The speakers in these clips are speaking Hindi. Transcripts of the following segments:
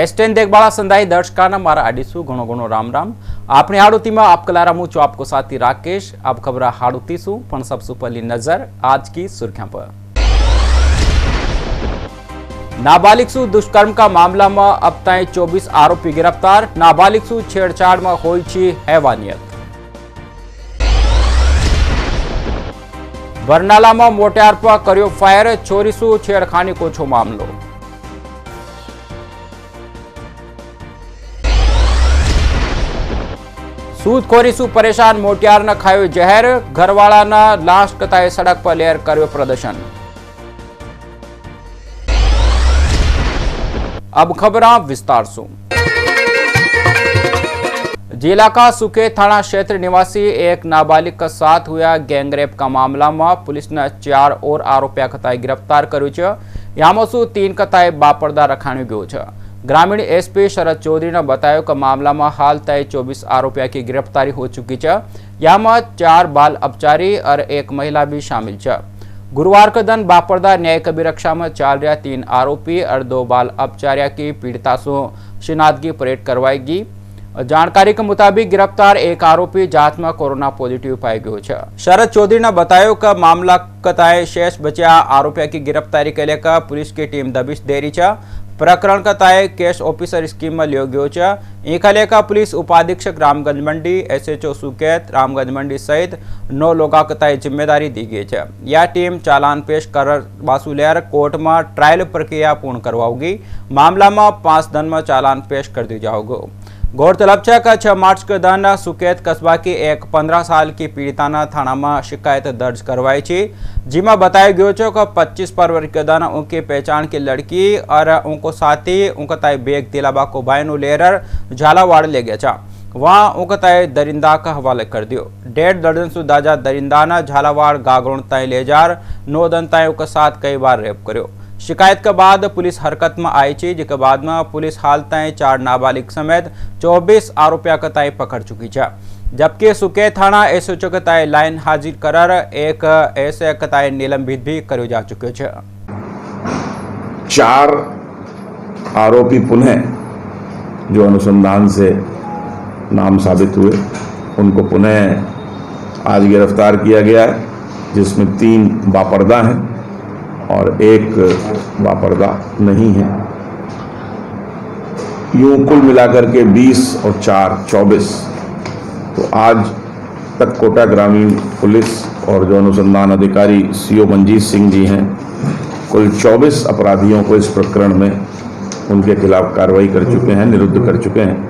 S10 देखभाल संदाई दर्शकाना मारा आडिसु घणो घणो राम राम। आपने हाड़ुती में आप कलारा मुँह आपको साथी राकेश। अब खबर हाड़ुतीसु पण सबसे पहली नजर आज की सुर्खियों पर। नाबालिग सु दुष्कर्म का मामला में अब तक 24 आरोपी गिरफ्तार। नाबालिग सु छेड़छाड़ में होई छी हैवानियत। बरनाला में मोटियार पर कर्यो फायर। छोरी सु छेड़खानी को छो मामलो। सूदखोरी सु परेशान मोटियार न खायो जहर। घरवाला न लाश कताए सड़क पर लेर कर्यो प्रदर्शन। अब खबरां विस्तार से। जिला का सुके थाना क्षेत्र निवासी एक नाबालिग के साथ हुआ गैंगरेप का मामला में पुलिस ने 4 और आरोपियों कताए गिरफ्तार कर्यो। यामो सु 3 कताए बापर्दा रखाणु गयो छे। ग्रामीण एसपी शरद चौधरी ने बताया कि मामला में हाल तय 24 आरोपियों की गिरफ्तारी हो चुकी है। यामा 4 बाल अपचारी और 1 महिला भी शामिल है। गुरुवार के दिन बापर्दा न्याय अभिरक्षा में चाल रहा 3 आरोपी और 2 बाल अपचारिया की पीड़िता से शिनादगी परेड करवाएगी। जानकारी के मुताबिक गिरफ्तार 1 आरोपी जांच में कोरोना पॉजिटिव पाया गया है। शरद चौधरी ने बताया कि मामला कताए शेष बचा आरोपियों की गिरफ्तारी के लिए पुलिस की टीम दबिश दे रही है। प्रकरण कताए केस ऑफिसर स्कीम में लियो गयो छे। इखले का पुलिस उपाधीक्षक रामगंज मंडी, SHO सुकेत रामगंज मंडी सहित 9 लोगों कताए जिम्मेदारी दी गई है। यह टीम चालान पेश कर वासुलेर कोर्ट में ट्रायल प्रक्रिया पूर्ण करवाओगी। मामला में 5 दिन में चालान पेश कर दी जाओगे। गौरतलब है कि 6 मार्च के दिन सुकेत कस्बा की एक 15 साल की पीड़िता ने थाना में शिकायत दर्ज करवाई थी, जिसमें बताया गया है कि 25 फरवरी के दिन उनकी पहचान की लड़की और उनको साथी उनका बेग दिलाबा को बायनु लेर झालावाड़ ले गया था। वहाँ उनका दरिंदा का हवाले कर दियो। 1.5 दर्जन से दाजा दरिंदा ने झालावाड़ गागरोन तय ले जार 9 दिन तय उनके साथ कई बार रेप करो। शिकायत के बाद पुलिस हरकत में आई थी, जिसके बाद में पुलिस हाल तय 4 नाबालिग समेत 24 आरोपियों का तय पकड़ चुकी है। जबकि सुके थाना SHO के तय लाइन हाजिर कर एक ऐसे कताए निलंबित भी करो जा चुके हैं। 4 आरोपी पुनः जो अनुसंधान से नाम साबित हुए, उनको पुनः आज गिरफ्तार किया गया है, जिसमें 3 बापर्दा हैं और 1 बापर्दा नहीं है। यूं कुल मिलाकर के 20 और 4 24। तो आज तक कोटा ग्रामीण पुलिस और जो अनुसंधान अधिकारी CO मंजीत सिंह जी हैं, कुल 24 अपराधियों को इस प्रकरण में उनके खिलाफ कार्रवाई कर चुके हैं, निरुद्ध कर चुके हैं।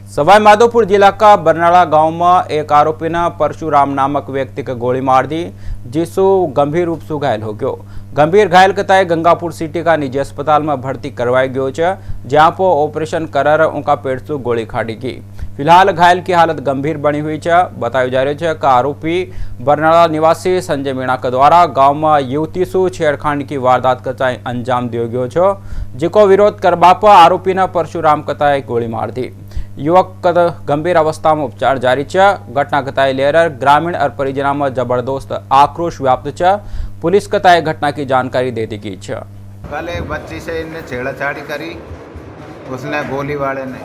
सवाई माधोपुर जिला का बरनाला गांव में एक आरोपी ने परशुराम नामक व्यक्ति को गोली मार दी, जिससे गंभीर रूप से घायल हो गयो। गंभीर घायल कताए गंगापुर सिटी का निजी अस्पताल में भर्ती करवाया गयो है, जहां पर ऑपरेशन कर उनका पेट से गोली खाड़ी गई। फिलहाल घायल की हालत गंभीर बनी हुई है। बताया जा रहा है कि आरोपी बरनाला निवासी संजय मीणा के द्वारा गांव में युवती से छेड़खानी की वारदात कताए अंजाम दियो गयो है, जिको विरोध करवा पर आरोपी ने परशुराम कताए गोली मार दी। युवक गंभीर अवस्था में उपचार जारी है। घटना कताए लेर ग्रामीण और परिजनों में जबरदस्त आक्रोश व्याप्त है। पुलिस कताए घटना की जानकारी दे दी गई है। कल एक बच्ची से इनने छेड़छाड़ी करी, उसने गोली वाले ने,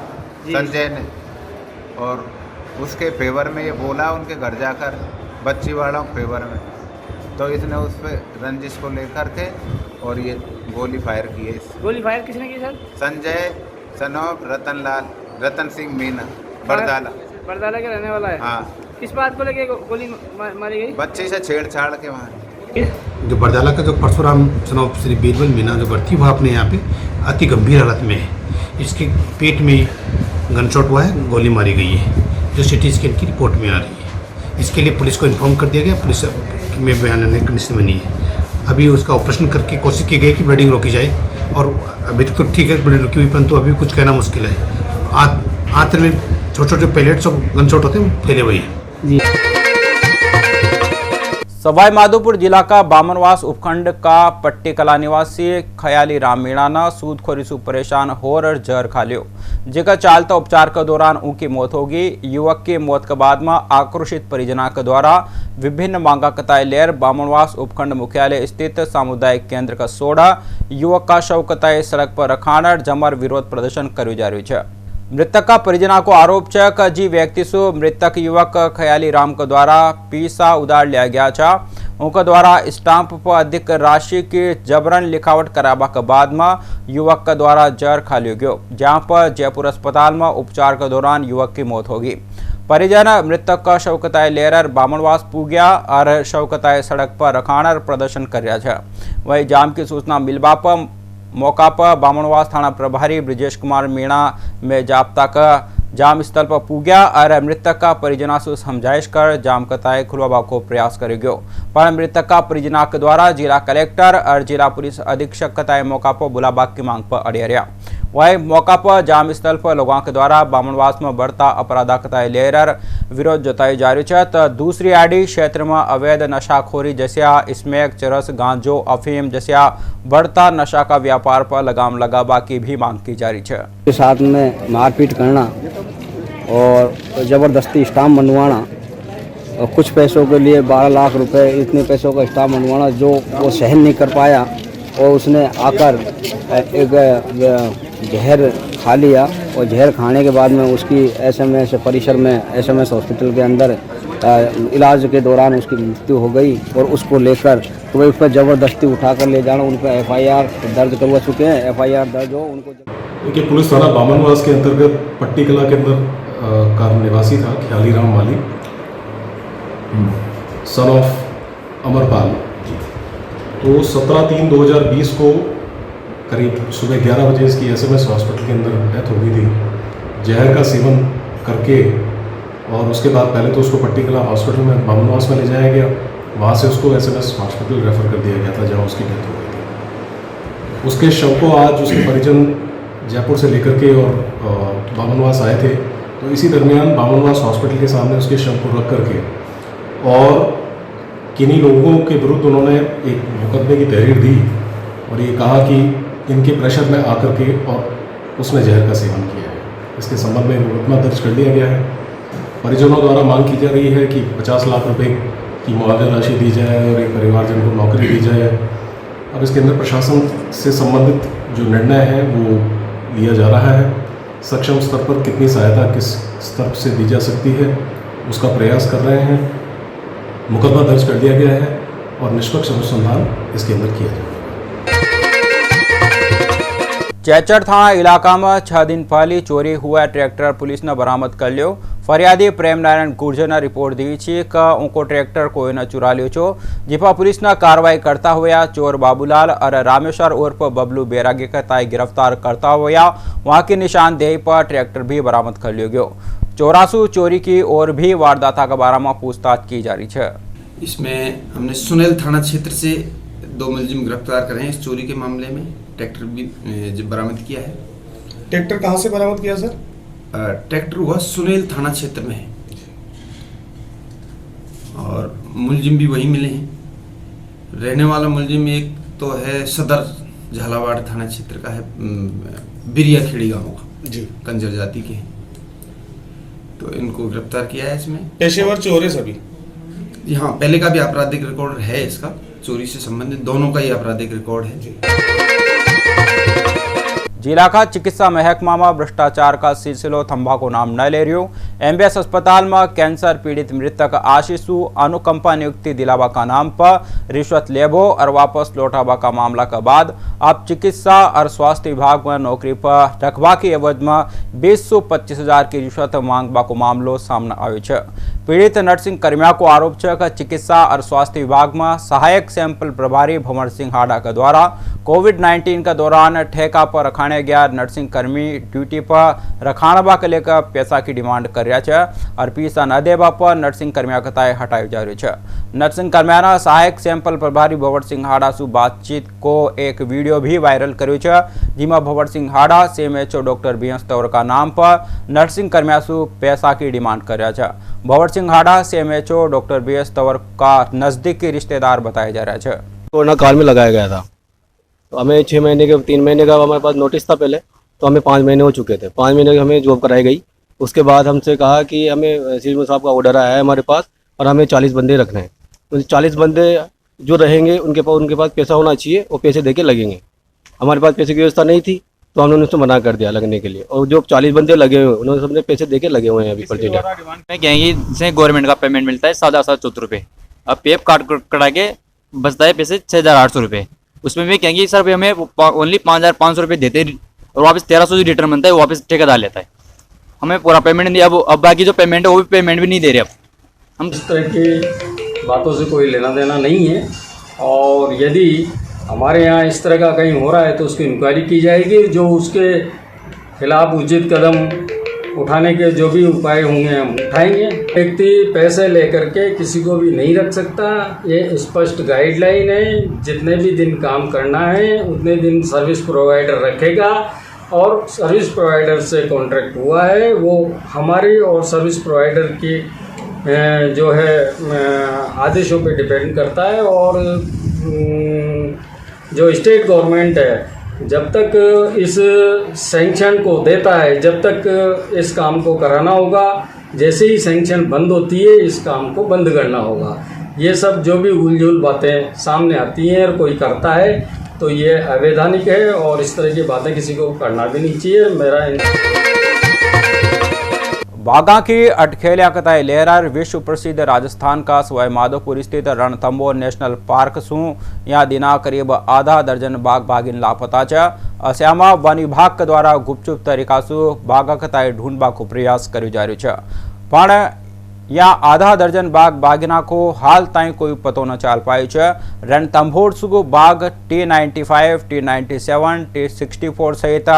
संजय ने, और उसके फेवर में ये बोला उनके घर जाकर, बच्ची वालों के फेवर में, तो इसने उस पर रंजिश को लेकर के और ये गोली फायर की है। गोली फायर किसने की सर? संजय सनोब रतन सिंह मीना बरदाला के रहने वाला है। हाँ। किस बात को लेके गोली मारी गई? बच्ची से छेड़छाड़ के वहाँ। जो बरदाला का जो परशुराम सनोब श्री बीरबल मीना जो भर्ती हुआ अपने यहाँ पे अति गंभीर हालत में है। इसके पेट में गनशॉट हुआ है, गोली मारी गई है, जो CT स्कैन की रिपोर्ट में आ रही है। इसके लिए पुलिस को इन्फॉर्म कर दिया गया। पुलिस में बयान लेने कंडीशन में नहीं है। अभी उसका ऑपरेशन करके कोशिश की गई कि ब्लीडिंग रोकी जाए, और अभी तक तो ठीक है, ब्लीडिंग रुकी हुई, परंतु अभी कुछ कहना मुश्किल है। आंत्र में छोटे छोटे पैलेट्स और गनशॉट होते हैं, फैले हुए हैं। सवाई माधोपुर जिला का बामनवास उपखंड का पट्टी कला निवासी खयाली राम मीणा ने सूदखोरी से परेशान होकर जहर खा लियो, जिसका चालता उपचार के दौरान उनकी मौत होगी। युवक की मौत के बाद में आक्रोशित परिजनों के द्वारा विभिन्न मांगा कताए लेर बामनवास उपखंड मुख्यालय स्थित सामुदायिक केंद्र का सोड़ा યુવક શવ કતાએ સડક પર રખાણ જમર વિરોધ પ્રદર્શન કર્યું जा રહ્યું છે। मृतक परिजना को आरोप है कि जी व्यक्ति से मृतक युवक खयाली राम के द्वारा पैसा उधार लिया गया था। उनके द्वारा स्टाम्प पर अधिक राशि की जबरन लिखावट कराबा के बाद में युवक के द्वारा जहर खा लिया गया, जहां पर जयपुर अस्पताल में उपचार के दौरान युवक की मौत होगी। परिजन मृतक का शव कताए लेकर बामणवास पूग्या और शव कताए सड़क पर रखाण प्रदर्शन कर रहा है। वही जाम की सूचना मिलवा पर मौका पर बामणवास थाना प्रभारी ब्रिजेश कुमार मीणा में जाप्ता का जाम स्थल पर पूग्या और मृतक का परिजना से समझाइश कर जाम कताए खुलवा को प्रयास कर गयो, पर मृतक का परिजना के द्वारा जिला कलेक्टर और जिला पुलिस अधीक्षक कताए मौका पर बुलाबा की मांग पर अड़े रहा। वही मौका पर जाम स्थल पर लोगों के द्वारा बामणवास में बढ़ता अपराध कताए लेकर विरोध जताई जा रही है। तो दूसरी आड़ी क्षेत्र में अवैध नशाखोरी जैसा स्मैक, चरस, गांजो, अफीम जैसा बढ़ता नशा का व्यापार पर लगाम लगाबा की भी मांग की जा रही है। के साथ में मारपीट करना और ज़बरदस्ती स्टाम्प बनवाना और कुछ पैसों के लिए 12 लाख रुपए इतने पैसों का स्टाम्प बनवाना जो वो सहन नहीं कर पाया और उसने आकर एक जहर खा लिया और जहर खाने के बाद में उसकी एसएमएस परिसर में एसएमएस हॉस्पिटल के अंदर इलाज के दौरान उसकी मृत्यु हो गई और उसको लेकर तो उस पर ज़बरदस्ती उठाकर ले जाना, उन पर FIR दर्ज करवा चुके हैं। FIR दर्ज हो उनको देखिए, पुलिस थाना बामणवास के अंतर्गत पट्टी कला के अंदर का निवासी था खयाली राम माली, सन ऑफ अमरपाल। तो 17/3/2020 को करीब सुबह 11 बजे इसकी एसएमएस हॉस्पिटल के अंदर डेथ हो गई थी जहर का सेवन करके। और उसके बाद पहले तो उसको पट्टी कला हॉस्पिटल में बामणवास में ले जाया गया, वहाँ से उसको एसएमएस हॉस्पिटल रेफर कर दिया गया था जहाँ उसकी डेथ हो गई थी। उसके शव को आज उसके परिजन जयपुर से लेकर के और बामणवास आए थे। तो इसी दरमियान बामणवास हॉस्पिटल के सामने उसके शव को रख करके और किन्हीं लोगों के विरुद्ध उन्होंने एक मुकदमे की तहरीर दी और ये कहा कि इनके प्रेशर में आकर के और उसने जहर का सेवन किया है। इसके संबंध में मुकदमा दर्ज कर लिया गया है। परिजनों द्वारा मांग की जा रही है कि 50 लाख रुपए की मुआवजा राशि दी जाए और एक परिवारजन को नौकरी दी जाए। अब इसके अंदर प्रशासन से संबंधित जो निर्णय है वो लिया जा रहा है। सक्षम स्तर पर कितनी सहायता किस स्तर से दी जा सकती है उसका प्रयास कर रहे हैं। मुकदमा दर्ज कर दिया गया है और निष्पक्ष अनुसंधान इसके अंदर किया जाएगा। चैचर थाना इलाका में 6 दिन पहले चोरी हुआ ट्रैक्टर पुलिस ने बरामद कर लियो। फरियादी प्रेम नारायण गुर्जर ने रिपोर्ट दी थी कि उनको ट्रैक्टर कोई ने चुरा लियो छो, जिपा पुलिस ने कार्रवाई करता हुआ चोर बाबूलाल और रामेश्वर उर्फ बबलू बैरागी का ताई गिरफ्तार करता हुआ वहां की निशानदेही पर ट्रैक्टर भी बरामद कर लियो गयो। चौरासू चोरी की और भी वारदात के बारे में पूछताछ की जा रही है। इसमें हमने सुनेल थाना क्षेत्र से 2 मुलजिम गिरफ्तार करे हैं। इस चोरी के मामले में ट्रैक्टर भी बरामद किया है। ट्रैक्टर कहाँ से बरामद किया सर? ट्रैक्टर हुआ सुनेल थाना क्षेत्र में है और मुलजिम भी वही मिले हैं। रहने वाला मुलजिम एक तो है सदर झालावाड़ थाना क्षेत्र का है, बिरिया खेड़ी गाँव का जी, कंजर जाति के हैं। तो इनको गिरफ्तार किया है। इसमें पेशेवर चोर है सभी। हाँ, पहले का भी आपराधिक रिकॉर्ड है इसका, चोरी से संबंधित दोनों का ही आपराधिक रिकॉर्ड है। जिला का चिकित्सा महकमा में भ्रष्टाचार का सिलसिलो थंभा को नाम न ले रही। MBS अस्पताल में कैंसर पीड़ित मृतक आशीषु अनुकंपा नियुक्ति दिलावा का नाम पर रिश्वत लेबो और वापस लौटावा का मामला के बाद अब चिकित्सा और स्वास्थ्य विभाग में नौकरी पर रखवा की एवज में 20-25,000 की रिश्वत मांगवा को मामलो सामने आयो है। पीड़ित नर्सिंग कर्मियों को आरोप है कि चिकित्सा और स्वास्थ्य विभाग में सहायक सैंपल प्रभारी भंवर सिंह हाड़ा के द्वारा कोविड-19 के दौरान ठेका पर रखाने गया नर्सिंग कर्मी ड्यूटी पर रखानबा के लेकर पैसा की डिमांड कर रहा है और पैसा न देवा पर नर्सिंग कर्मियों का ताय हटाई जा रही है। नर्सिंग कर्मियों ने सहायक सैंपल प्रभारी भंवर सिंह हाड़ा से बातचीत को एक वीडियो भी वायरल करो है, जिसमें भंवर सिंह हाड़ा CMHO डॉक्टर BS तौर का नाम पर नर्सिंग कर्मियों से पैसा की डिमांड कर रहा है। भंवर सिंह हाड़ा CMHO डॉक्टर BS तौर का नजदीकी रिश्तेदार बताया जा रहा है। कोरोना काल में लगाया गया था, तो हमें 6 महीने के 3 महीने का हमारे पास नोटिस था पहले, तो हमें 5 महीने हो चुके थे। 5 महीने की हमें जॉब कराई गई। उसके बाद हमसे कहा कि हमें सीएम साहब का ऑर्डर आया है हमारे पास और हमें 40 बंदे रखने हैं। तो 40 बंदे जो रहेंगे उनके पास पैसा होना चाहिए और पैसे देके लगेंगे। हमारे पास पैसे की व्यवस्था नहीं थी, तो हमने उनसे मना कर दिया लगने के लिए। और जो 40 बंदे लगे हुए उन्होंने सबने पैसे दे के लगे हुए हैं अभी पर्ची ले। मैं कहेंगे जैसे गवर्नमेंट का पेमेंट मिलता है 7,714 रुपये, अब पेप काट कटा के बचता है पैसे 6,800 रुपये। उसमें भी कहेंगे सर भाई हमें ओनली 5,500 रुपये देते और वापस 1,300 जो रिटर्न बनता है वो वापस ठेकेदार लेता है, हमें पूरा पेमेंट नहीं। अब बाकी जो पेमेंट है वो भी पेमेंट भी नहीं दे रहे। अब हम इस तरह की बातों से कोई लेना देना नहीं है, और यदि हमारे यहाँ इस तरह का कहीं हो रहा है तो उसकी इंक्वायरी की जाएगी, जो उसके खिलाफ उचित कदम उठाने के जो भी उपाय होंगे हम उठाएंगे। व्यक्ति पैसे लेकर के किसी को भी नहीं रख सकता, ये स्पष्ट गाइडलाइन है। जितने भी दिन काम करना है उतने दिन सर्विस प्रोवाइडर रखेगा, और सर्विस प्रोवाइडर से कॉन्ट्रैक्ट हुआ है वो हमारी और सर्विस प्रोवाइडर की जो है आदेशों पे डिपेंड करता है। और जो स्टेट गवर्नमेंट है जब तक इस सैंक्शन को देता है, जब तक इस काम को कराना होगा, जैसे ही सैंक्शन बंद होती है इस काम को बंद करना होगा। ये सब जो भी उलझुल बातें सामने आती हैं और कोई करता है तो ये अवैधानिक है, और इस तरह की बातें किसी को करना भी नहीं चाहिए। मेरा बागा की अटखेलिया कताई लेहरार विश्व प्रसिद्ध राजस्थान का सवाई माधोपुर स्थित रणथंभौर नेशनल पार्क सू या दिना करीब आधा दर्जन बाघ बाघिन लापता च अस्यामा वन विभाग के द्वारा गुपचुप तरीका से बाघा कताई ढूंढवा को प्रयास कर्यो जा रह्यो छ, पण या आधा दर्जन बाघ बाघिना को हाल ताई कोई पतो न चाल पायो छ। रणथंभौर सुगो बाघ T95, T97, T64 सहित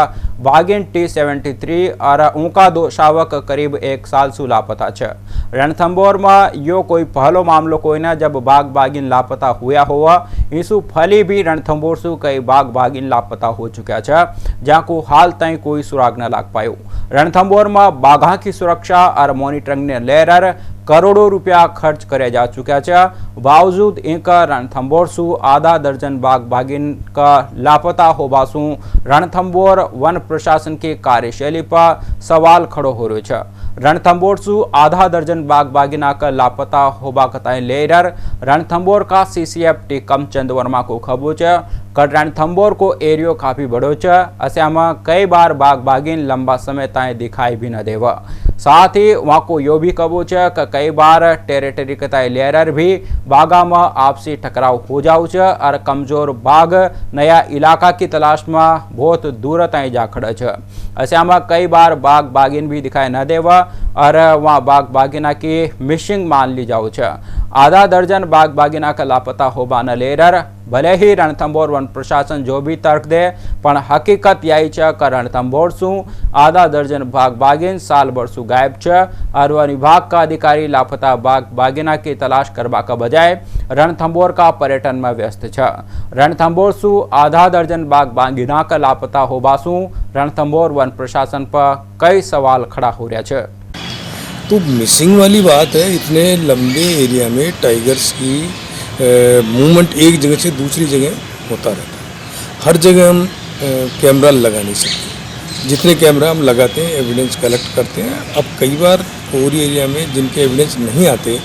बाघिन T73 और ऊँका 2 शावक करीब 1 साल से लापता छ। रणथंभौर में यो कोई पहलो मामलो कोई न जब बाघ बाघिन लापता हुआ हुआ, इसु फली भी रणथंभौर से कई बाघ बाघिन लापता हो चुका छ, जहाँ को हाल ताई कोई सुराग न लाग पायो। रणथंभौर में बाघा की सुरक्षा और मॉनिटरिंग ने लेकर करोड़ों रुपया खर्च करे जा चुका है। बावजूद इनका रणथंभौर सु आधा दर्जन बाघ बाघिन का लापता होबा सु रणथंभौर वन प्रशासन की कार्यशैली पर सवाल खड़ो हो रह्यो है। रणथंभौर सु आधा दर्जन बाघ बाघिना का लापता होबा कताई लेकर रणथंभौर का CCF टी कमचंद वर्मा को खबो है। रणथंभौर को एरियो काफी बड़ो है, अस्यामा कई बार बाघ बाघिन लंबा समय ताई दिखाई भी न देवा। साथ ही वहाँ को यो भी कबो है कि कई बार टेरिटरी कताई लेयर भी बाघा में आपसी टकराव हो जाओ है और कमजोर बाघ नया इलाका की तलाश में बहुत दूर ताई जा खड़ा है। अस्यामा कई बार बाघ बाघिन भी दिखाई न देवा और वहाँ बाघ बाघिना की मिसिंग मान ली जाओ है। आधा दर्जन बाघ बाघिना का लापता होबा न लेकर भले ही रणथंभौर वन प्रशासन जो भी तर्क दे, पण हकीकत यही है कि रणथंभौर सु आधा दर्जन बाघ बाघिन साल भर सु गायब है और वन विभाग का अधिकारी लापता बाघ बाघिना की तलाश करवा के बजाय रणथंभौर का पर्यटन में व्यस्त है। रणथंभौर सु आधा दर्जन बाघ बाघिना का लापता होबा सु रणथंभौर वन प्रशासन पर कई सवाल खड़ा हो रहा है। तो मिसिंग वाली बात है, इतने लंबे एरिया में टाइगर्स की मूवमेंट एक जगह से दूसरी जगह होता रहता है। हर जगह हम कैमरा लगा नहीं सकते, जितने कैमरा हम लगाते हैं एविडेंस कलेक्ट करते हैं। अब कई बार पूरी एरिया में जिनके एविडेंस नहीं आते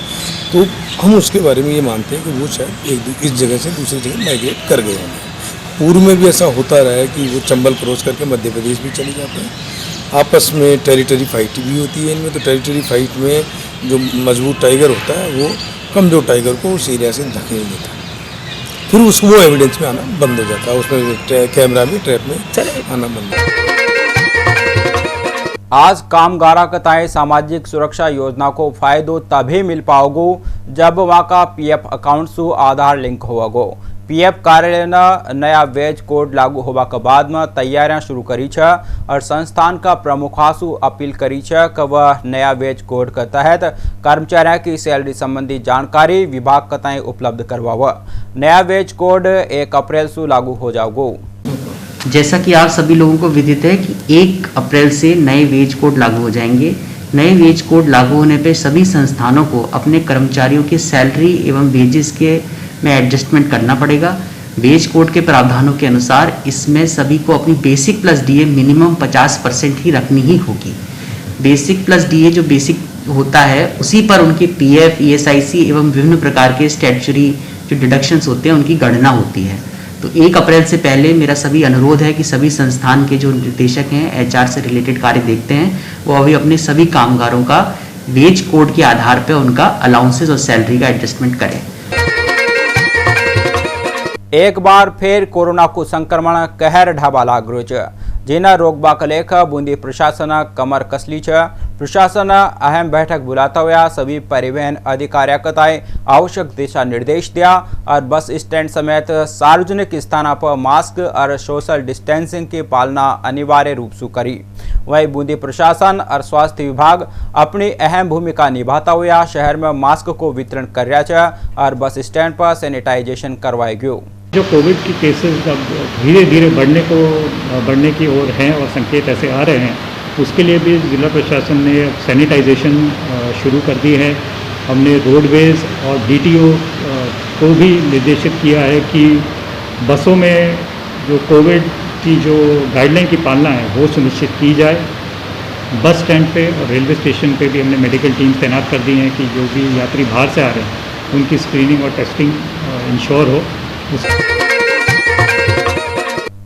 तो हम उसके बारे में ये मानते हैं कि वो शायद इस जगह से दूसरी जगह माइग्रेट कर गए होंगे। पूर्व में भी ऐसा होता रहा है कि वो चंबल क्रॉस करके मध्य प्रदेश भी चले जाते हैं। आपस में टेरिटरी फाइट भी होती है इनमें। तो टेरिटरी फाइट में जो मजबूत टाइगर होता है वो कमजोर टाइगर को उस एरिया से धकेल देता है, फिर उसको वो एविडेंस में आना बंद हो जाता है, उसमें कैमरा में ट्रैप में आना बंद हो जाता है। आज कामगारा कताएं सामाजिक सुरक्षा योजना को फायदो तभी मिल पाओगो जब वहाँ का PF अकाउंट से आधार लिंक होगो। PF कार्यालय ने नया वेज कोड लागू होबा के बाद में तैयारियां शुरू करी है और संस्थान का प्रमुखासु अपील करी है कि वह नया वेज कोड के तहत कर्मचारियों की सैलरी संबंधी जानकारी विभाग कताएं उपलब्ध करवावा। नया वेज कोड 1 अप्रैल से लागू हो जाओगो। जैसा कि आप सभी लोगों को विदित है कि 1 अप्रैल से नए वेज कोड लागू हो जाएंगे। नए वेज कोड लागू होने पर सभी संस्थानों को अपने कर्मचारियों की सैलरी एवं वेजेस के में एडजस्टमेंट करना पड़ेगा। वेज कोड के प्रावधानों के अनुसार इसमें सभी को अपनी बेसिक प्लस DA मिनिमम 50% ही रखनी ही होगी। बेसिक प्लस DA जो बेसिक होता है उसी पर उनके PF, ESIC एवं विभिन्न प्रकार के स्टैट्यूटरी जो डिडक्शंस होते हैं उनकी गणना होती है। तो 1 अप्रैल से पहले मेरा सभी अनुरोध है कि सभी संस्थान के जो निर्देशक हैं, HR से रिलेटेड कार्य देखते हैं, वो अभी अपने सभी कामगारों का वेज कोड के आधार पर उनका अलाउंसेस और सैलरी का एडजस्टमेंट करें। एक बार फिर कोरोना को संक्रमण कहर ढाबा लागरो छ, जेना रोकबाक लेख बूंदी प्रशासन कमर कसली छ। प्रशासन अहम बैठक बुलाता हुआ सभी परिवहन अधिकारियों आवश्यक दिशा निर्देश दिया और बस स्टैंड समेत सार्वजनिक स्थानों पर मास्क और सोशल डिस्टेंसिंग की पालना अनिवार्य रूप से करी। वहीं बूंदी प्रशासन और स्वास्थ्य विभाग अपनी अहम भूमिका निभाता हुआ शहर में मास्क को वितरण कर रहा है और बस स्टैंड पर सैनिटाइजेशन करवाई गयो। जो कोविड की केसेस अब धीरे धीरे बढ़ने की ओर हैं और संकेत ऐसे आ रहे हैं, उसके लिए भी जिला प्रशासन ने सैनिटाइजेशन शुरू कर दी है। हमने रोडवेज और DTO को भी निर्देशित किया है कि बसों में जो कोविड की जो गाइडलाइन की पालना है वो सुनिश्चित की जाए। बस स्टैंड पे और रेलवे स्टेशन पे भी हमने मेडिकल टीम तैनात कर दी हैं कि जो भी यात्री बाहर से आ रहे हैं उनकी स्क्रीनिंग और टेस्टिंग इंश्योर हो।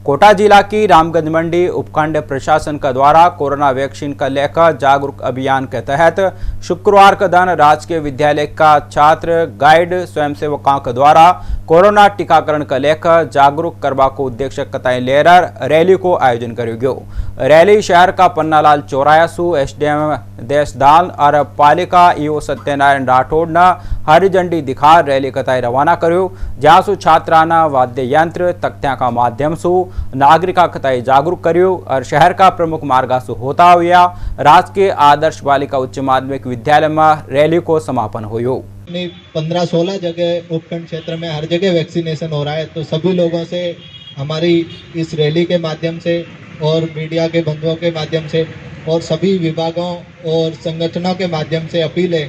कोटा जिला की रामगंज मंडी उपखंड प्रशासन का द्वारा कोरोना वैक्सीन का लेकर जागरूक अभियान के तहत शुक्रवार का दिन राजकीय विद्यालय का छात्र गाइड स्वयंसेवकों के द्वारा कोरोना टीकाकरण का लेकर जागरूक करवा को उद्देश्य कताई लेकर रैली को आयोजन करो गयो। रैली शहर का पन्नालाल चौराया सु SDM देशदाल और पालिका EO सत्यनारायण राठौड़ ने हरी झंडी दिखा रैली कताई रवाना करो, जहां सु छात्राना वाद्य यंत्र तख्तियां का माध्यम सु नागरिका कताई जागरूक करियो और शहर का प्रमुख मार्गा से होता हुआ राजकीय आदर्श बालिका उच्च माध्यमिक विद्यालय में रैली को समापन हुयो। 15-16 जगह उपखंड क्षेत्र में हर जगह वैक्सीनेशन हो रहा है, तो सभी लोगों से हमारी इस रैली के माध्यम से और मीडिया के बंधुओं के माध्यम से और सभी विभागों और संगठनों के माध्यम से अपील है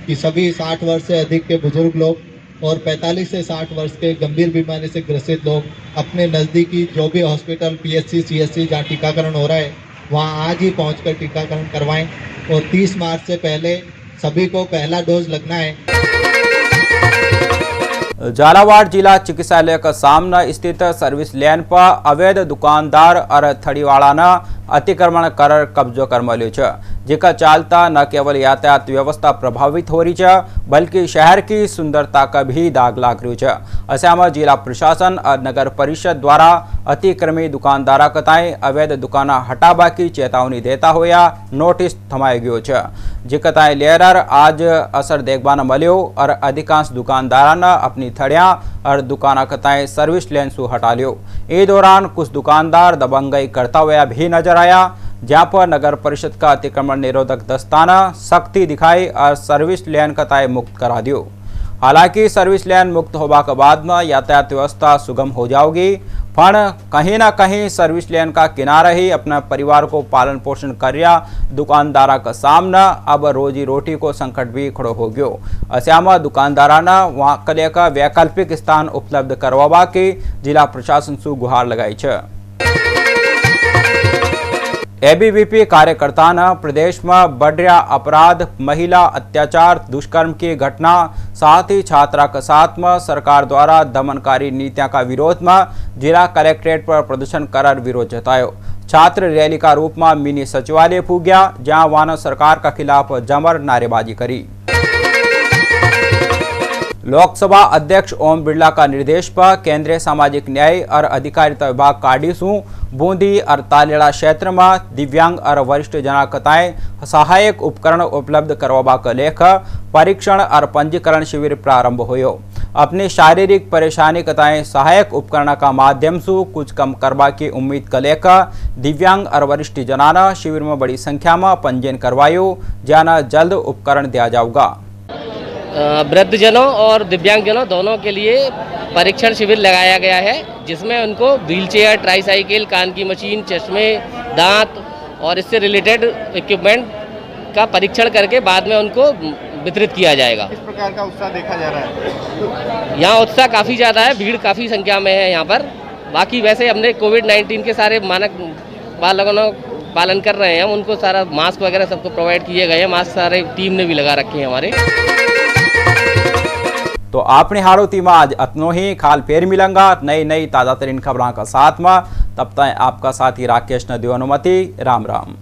कि सभी 60 वर्ष से अधिक के बुजुर्ग लोग और 45 से 60 वर्ष के गंभीर बीमारी से ग्रसित लोग अपने नज़दीकी जो भी हॉस्पिटल PSC CSC जहाँ टीकाकरण हो रहा है वहाँ आज ही पहुँचकर टीकाकरण करवाएं और 30 मार्च से पहले सभी को पहला डोज लगना है। झालावाड़ जिला चिकित्सालय का सामने स्थित सर्विस लेन पर अवैध दुकानदार और थड़ीवाड़ा ने अतिक्रमण कर कब्जो कर मल्यो छ, जिका चालता न केवल यातायात व्यवस्था प्रभावित हो रही है बल्कि शहर की सुंदरता का भी दाग लाग रही है। असम जिला प्रशासन और नगर परिषद द्वारा अतिक्रमी दुकानदारा कताई अवैध दुकाना हटाबा की चेतावनी देता हुआ नोटिस थमाई गयो छ, जिकताई लेर आज असर देखबा न मल्यो और अधिकांश दुकानदारा ने अपनी थड़िया और दुकाना कताई सर्विस लेन से हटा लियो। इस दौरान कुछ दुकानदार दबंगई करता हुआ भी नजर आया, जहां पर नगर परिषद का अतिक्रमण निरोधक दस्ताना सख्ती दिखाई और सर्विस लेन कताई मुक्त करा दियो। हालांकि सर्विस लेन मुक्त होने के बाद में यातायात व्यवस्था सुगम हो जाएगी, पर कहीं ना कहीं सर्विस लेन का किनारा ही अपना परिवार को पालन पोषण कर रहा दुकानदारा का सामना अब रोजी रोटी को संकट भी खड़ो हो गयो। असम दुकानदारा ने वहाँ कले का वैकल्पिक स्थान उपलब्ध करवा की जिला प्रशासन से गुहार लगाई है। ABVP कार्यकर्ता ने प्रदेश में बढ़ रहा अपराध, महिला अत्याचार, दुष्कर्म की घटना, साथ ही छात्रा के साथ में सरकार द्वारा दमनकारी नीतियों का विरोध में जिला कलेक्ट्रेट पर प्रदर्शन कर विरोध जतायो। छात्र रैली का रूप में मिनी सचिवालय पूग्या, जहां वाना सरकार का खिलाफ जमर नारेबाजी करी। लोकसभा अध्यक्ष ओम बिरला का निर्देश पर केंद्रीय सामाजिक न्याय और अधिकारिता विभाग काडीसू बूंदी और तालेड़ा क्षेत्र में दिव्यांग और वरिष्ठ जनाकताएं सहायक उपकरण उपलब्ध करवा का लेख परीक्षण और पंजीकरण शिविर प्रारंभ हुयो। अपनी शारीरिक परेशानी कताएं सहायक उपकरण का माध्यम से कुछ कम करवा की उम्मीद का लेकर दिव्यांग और वरिष्ठ जनाना शिविर में बड़ी संख्या में पंजीयन करवायो, जाना जल्द उपकरण दिया जाऊगा। वृद्धजनों और दिव्यांगजनों दोनों के लिए परीक्षण शिविर लगाया गया है, जिसमें उनको व्हीलचेयर, ट्राईसाइकिल, कान की मशीन, चश्मे, दांत और इससे रिलेटेड इक्विपमेंट का परीक्षण करके बाद में उनको वितरित किया जाएगा। इस प्रकार का उत्साह देखा जा रहा है। यहाँ उत्साह काफ़ी ज़्यादा है, भीड़ काफ़ी संख्या में है यहाँ पर। बाकी वैसे हमने कोविड-19 के सारे मानक पालन कर रहे हैं, हम उनको सारा मास्क वगैरह सबको प्रोवाइड किए गए हैं। मास्क सारे टीम ने भी लगा रखे हैं हमारे। तो अपनी हारोती में आज अतनो ही खाल फेर मिलंगा नई ताज़ा तरीन खबरों का साथ में। तब तक आपका साथी राकेश ने दियो अनुमति। राम राम।